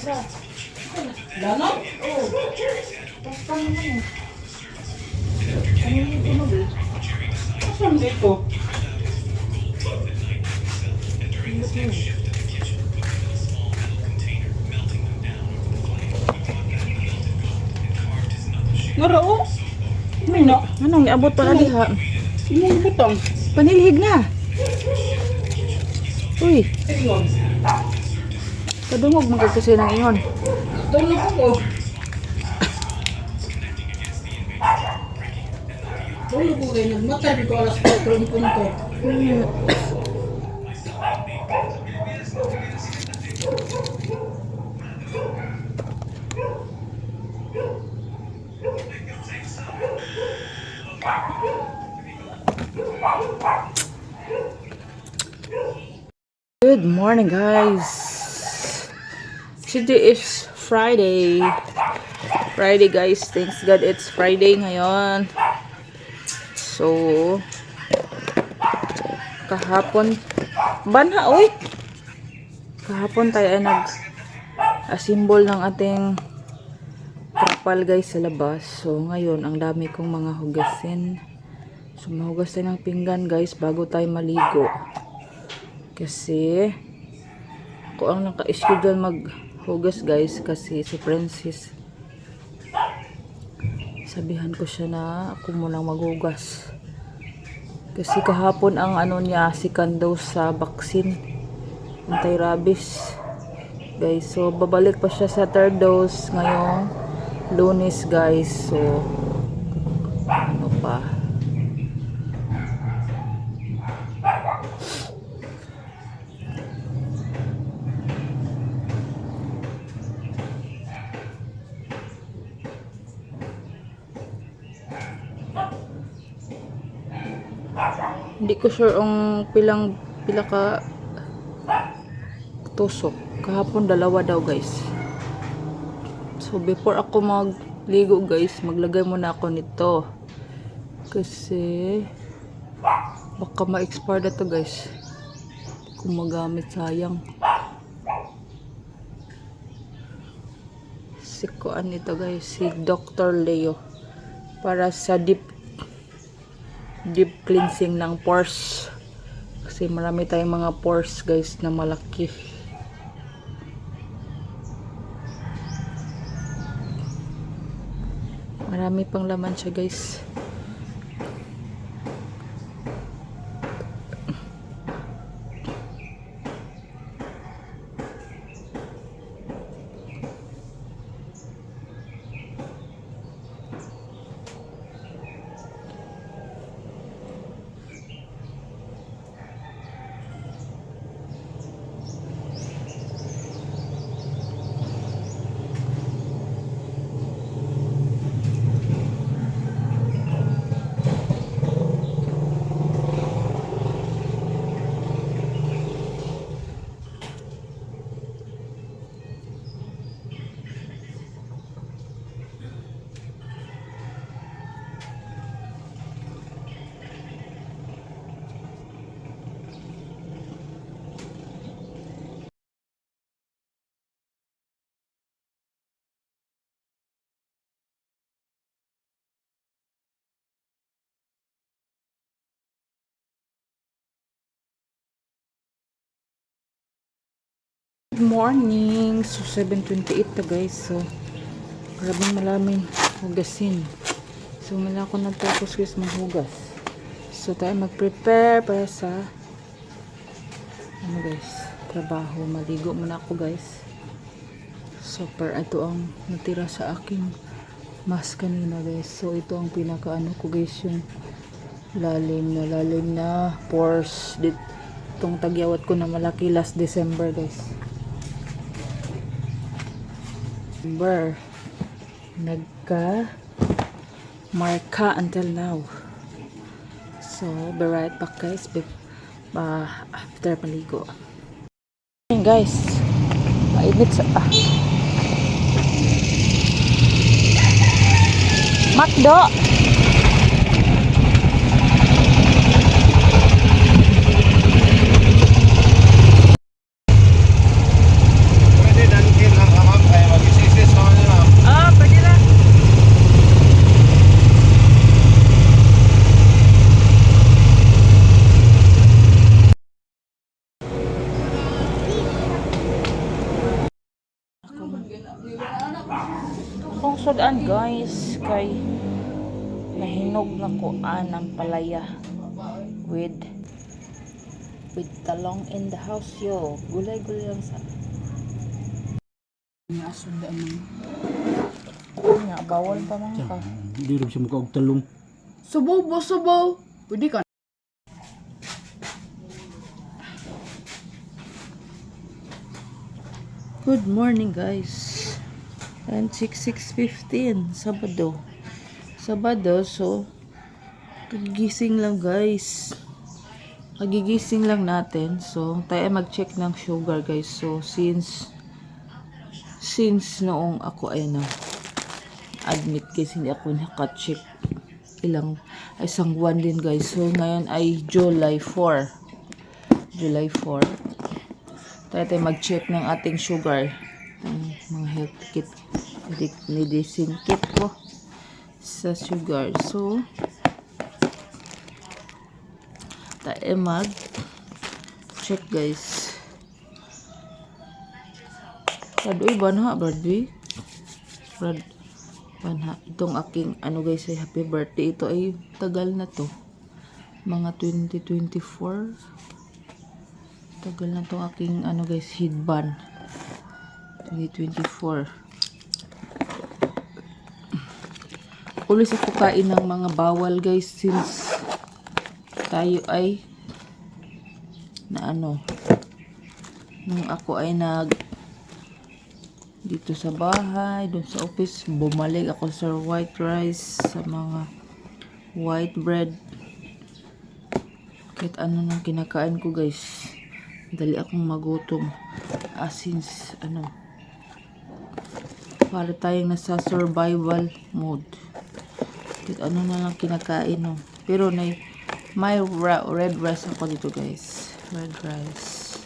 Asa? Langaw? Oo. Tapos pa naman eh. Ano yung tunog eh? Asan dito? Hindi yun. Ngarao? May na. Anong iabot pa na diha? Imong butang. Panilhig na. Uy, Ingon. kadungog magad kasi ng ingon. Tulog ko. Tulog ko kayo. Nagmatay dito alas 4 ng punto. Good morning, guys. Today is Friday. Friday, guys. Thanks God it's Friday ngayon. So, kahapon, banha, oy. Kahapon tayo ay nag-assemble ng ating trapal, guys, sa labas. So, ngayon, ang dami kong mga hugasin. So, mahugas tayo ng pinggan, guys, bago tayo maligo. Kasi, ako ang naka-schedule maghugas, guys, kasi si Princess, sabihan ko siya na ako munang maghugas. Kasi kahapon ang ano niya, second dose sa vaccine, anti-rabies. Guys, so babalik pa siya sa third dose ngayong Lunes, guys. So, ano pa? Hindi ko sure ang pila ka tusok. Kahapon dalawa daw, guys. So before ako magligo, guys, maglagay muna ako nito. Kasi baka ma-expire na to, guys. Kung magamit, sayang. Si kuan nito, guys, si Dr. Leo. Para sa deep cleansing ng pores, kasi marami tayong mga pores, guys, na malaki. Marami pang laman siya, guys. Good morning. So 7:28 to, guys. So grabing malaming hugasin. So mala ako nagtapos, guys, maghugas. So tayo mag-prepare para sa ano, guys, trabaho. Maligo muna ako, guys. So ito ang natira sa aking mask kanina, guys. So ito ang pinaka ano ko, guys, yung lalim na pores. Itong tagyawat ko na malaki last December, guys. Nagka marka until now. So be right back, guys, after paligo. Ayan, guys, mainit sa Makdo. Pwede dalihin lang, Kutaan guys, kay nahinog na kuan ang palaya with talong in the house yo. Gulay-gulay lang sa Nasod ang nga bawal pa man ka. Hindi rin siya mukha og talong. Subaw ba subaw? Pwede ka. Good morning guys. And 6:15 Sabado. So kagigising lang guys. Kagigising lang natin. So tayo mag-check ng sugar guys. So since noong ako ay admit guys, hindi ako naka-check isang buwan din guys. So ngayon ay July 4. Tayo mag-check ng ating sugar. Mga health kit. Medicine kit ko sa sugar. So, tayo mag-check guys. Uy, banha, Bradby. Banha. Itong aking, guys, ay happy birthday. Ito ay tagal na to. Mga 2024. Tagal na itong aking guys, headband 2024. Ulis ako kain ng mga bawal guys since tayo ay nung ako ay dito sa bahay, dun sa office, bumalik ako sa white rice, sa mga white bread, kahit nang kinakain ko guys. Dali akong magutom. Since para tayong nasa survival mode. Kahit na lang kinakain no. Pero may red rice ako dito guys. Red rice.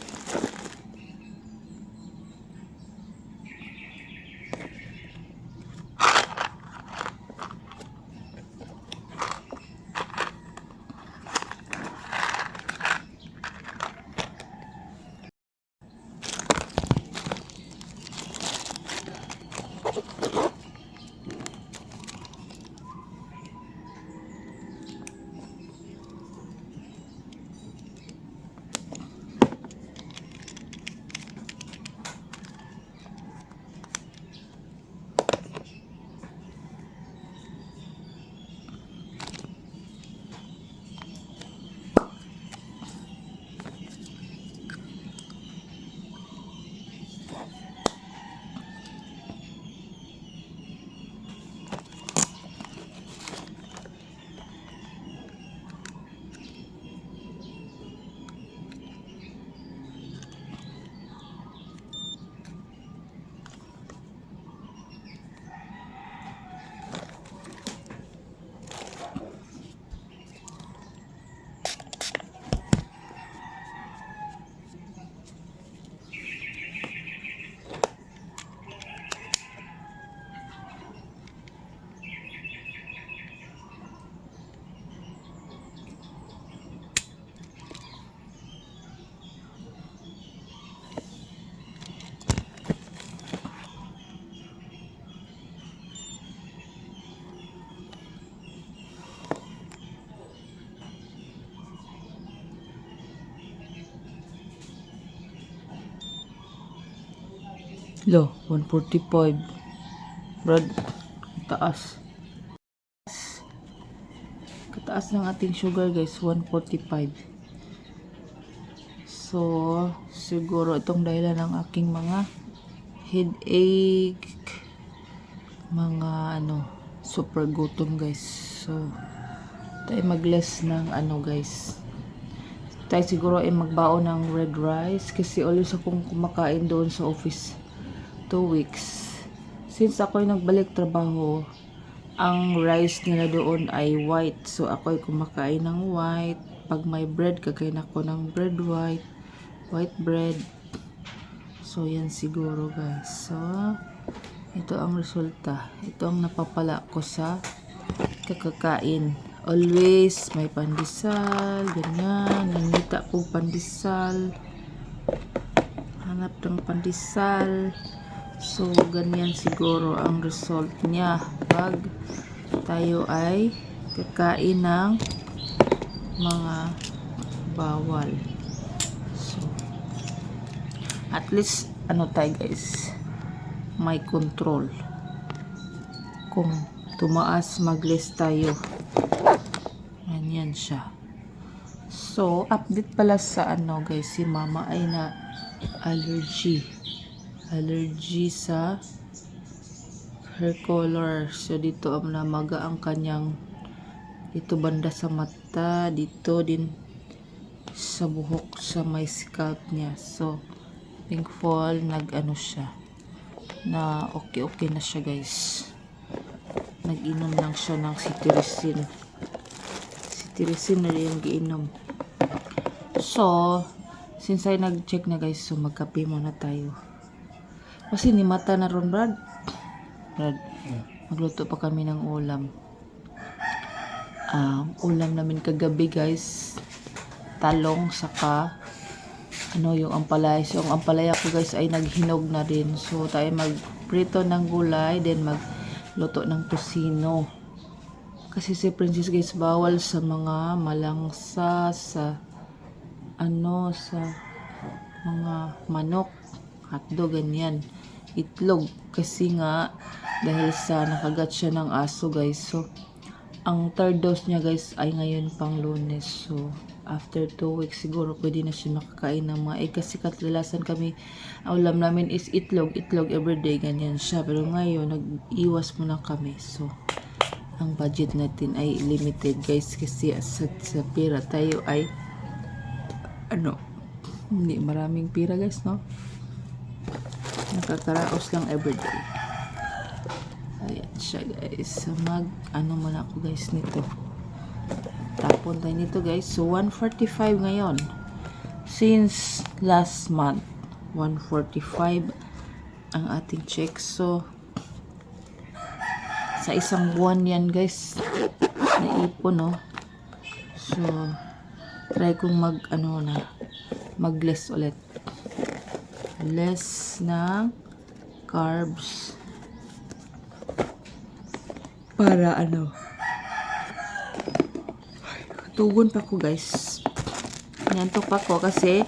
Lo, 145. Brad, taas. Kataas ng ating sugar guys, 145. So, siguro itong dahilan ng aking mga headache, mga super gutom guys. So, tayo mag-less ng guys. Tayo siguro ay magbaon ng red rice kasi always akong kumakain doon sa office. 2 weeks. Since ako ay nagbalik trabaho, ang rice nila doon ay white. So, ako ay kumakain ng white. Pag may bread, kakain ako ng bread white bread. So, yan siguro guys. So, ito ang resulta. Ito ang napapala ko sa kakakain. Always may pandesal, ganyan. Nanita po pandesal. Hanap ng pandesal. So, ganyan siguro ang result niya pag tayo ay kakain ng mga bawal. So, at least, ano tayo guys, may control. Kung tumaas, mag-less tayo. Ganyan siya. So, update pala sa ano guys, si mama ay na allergy sa hair color. So, dito ang namaga ang kanyang dito banda sa mata, dito din sa buhok, sa may scalp niya. So, thankful nag-ano siya na okay na siya guys. Nag-inom lang siya ng cetirizine na rin yung giinom. So, since ay nag-check na guys, so magkape muna tayo. Kasi ni mata na ron, Brad, magluto pa kami ng ulam. Ulam namin kagabi guys, talong saka ano yung ampalaya. So ang ampalaya ko guys ay naghinog na rin. So tayo magprito ng gulay, then magluto ng tosino. Kasi si Princess guys bawal sa mga malangsa, sa ano, sa mga manok, hotdog, ganyan, itlog. Kasi nga dahil sa nakagat siya ng aso guys. So ang third dose niya guys ay ngayon pang Lunes. So after 2 weeks siguro pwede na siya makakain ng mga egg. Kasi kadalasan kami ang ulam namin is itlog everyday, ganyan siya. Pero ngayon nag-iwas muna kami. So ang budget natin ay limited guys, kasi sa pera tayo ay ano, hindi maraming pera guys, no? Nakakaraos lang everyday. Ayan siya guys. So ano muna ako guys nito. Tapon tayo nito guys. So 145 ngayon. Since last month 145 ang ating check. So sa isang buwan yan guys, naipon, no? So try kong mag less ulit, less ng carbs para tugon pa ko guys. Nantok pa ko kasi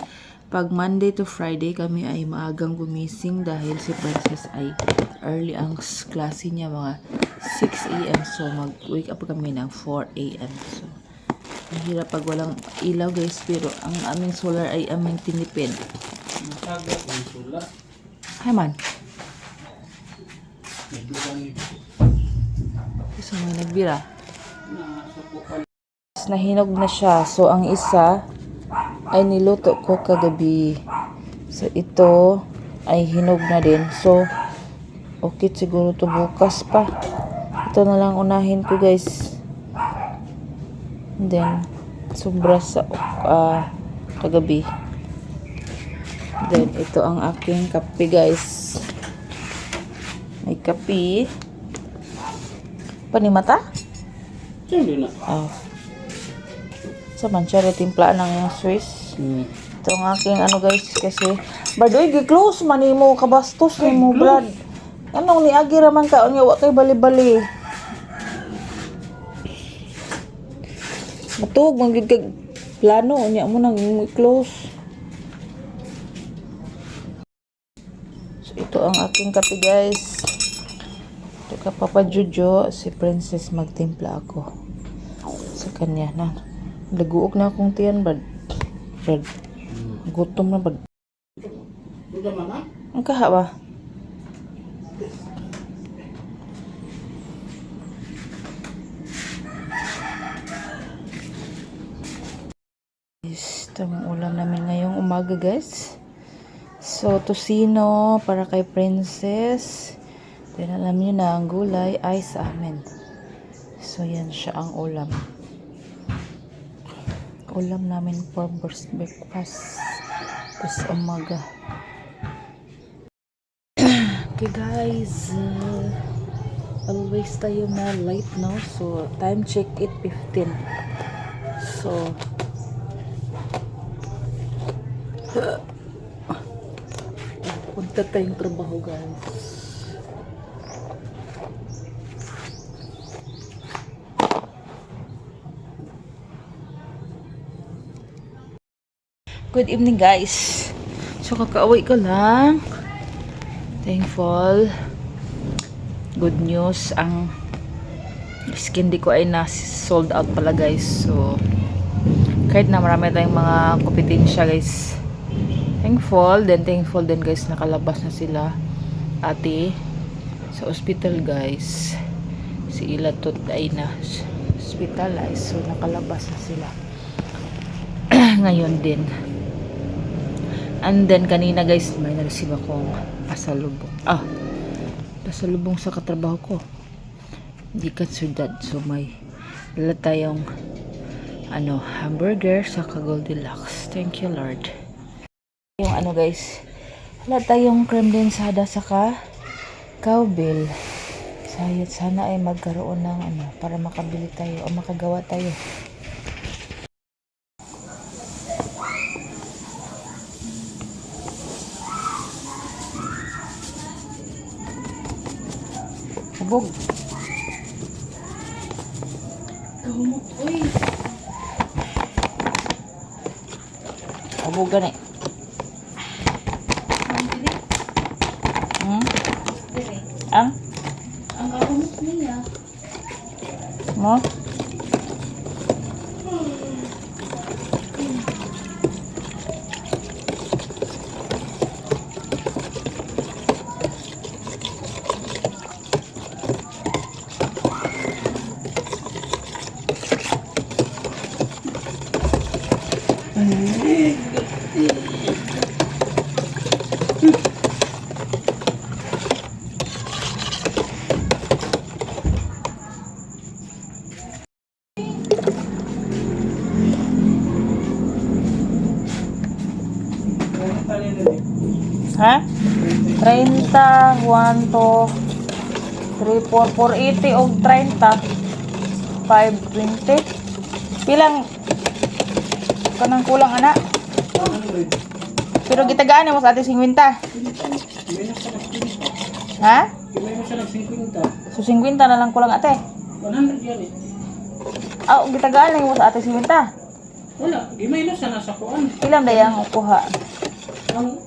pag Monday to Friday kami ay maagang gumising dahil si Princess ay early ang klase niya, mga 6 a.m. So mag-wake up kami ng 4 a.m. So mahirap pag walang ilaw guys, pero ang aming solar ay aming tinipid. Hi man. So may nagbira. Nahinog na siya. So ang isa ay niluto ko kagabi. So ito ay hinog na din. So okay siguro to bukas pa. Ito na lang unahin ko guys. And then sobra sa kagabi. Then ito ang aking kape guys. May kape. Panimata? Hindi na. Sa mansyari timplaan ng yung Swiss. Ito ang aking guys, kasi badoy gi-close man mo kabastos ni mo Brad. Anong niagi raman ka unya wa kay bali-bali. Matug man gid kag plano unya mo nang i-close. So ito ang aking kape guys. Ito ka Papa Jojo, si Princess magtimpla ako sa kanya na. Laguok na akong tiyan, Brad. Gutom na, Brad. Ang kaha ba? Ito ang ulam namin ngayong umaga, guys. So, tosino para kay Princess. Then, alam niyo na, ang gulay ay sa amin. So, yan siya ang ulam. Ulam namin for breakfast this umaga. Okay guys, always tayo na late, no? So time check 8:15. So punta Baliktad tayong trabaho, guys. Good evening, guys. So, kakauwi ko lang. Thankful. Good news. Ang skin di ko ay na-sold out pala, guys. So, kahit na marami tayong mga kompetensya, guys. Thankful din, guys. Nakalabas na sila. Ate, sa hospital, guys. Si Ilatot ay na hospitalized. So, nakalabas na sila. Ngayon din. And then, kanina guys, may na-receive akong pasalubong. Pasalubong sa katrabaho ko. Gikan sudad. So, may dala tayong hamburger sa Goldilocks. Thank you, Lord. Yung guys, wala tayong creme densada saka cowbell. Sana ay magkaroon ng para makabili tayo o makagawa tayo. Sabog. Kahumok. Uy. Sabog gani. Ang dili. Dili. Ang Kahumok niya. mo? Ha? 30, 1, 2, 3, 4, 480 o 30. 520. Pilang kanang kulang anak. Pero gitagaan mo sa ating 50. Ha? Kaya mo siya ng 50. So 50 na lang kulang ate. 100 yan eh. Gitagaan mo sa ating 50. Wala, gimay na siya nasa kuan. Ilang dayang ukuha? Ang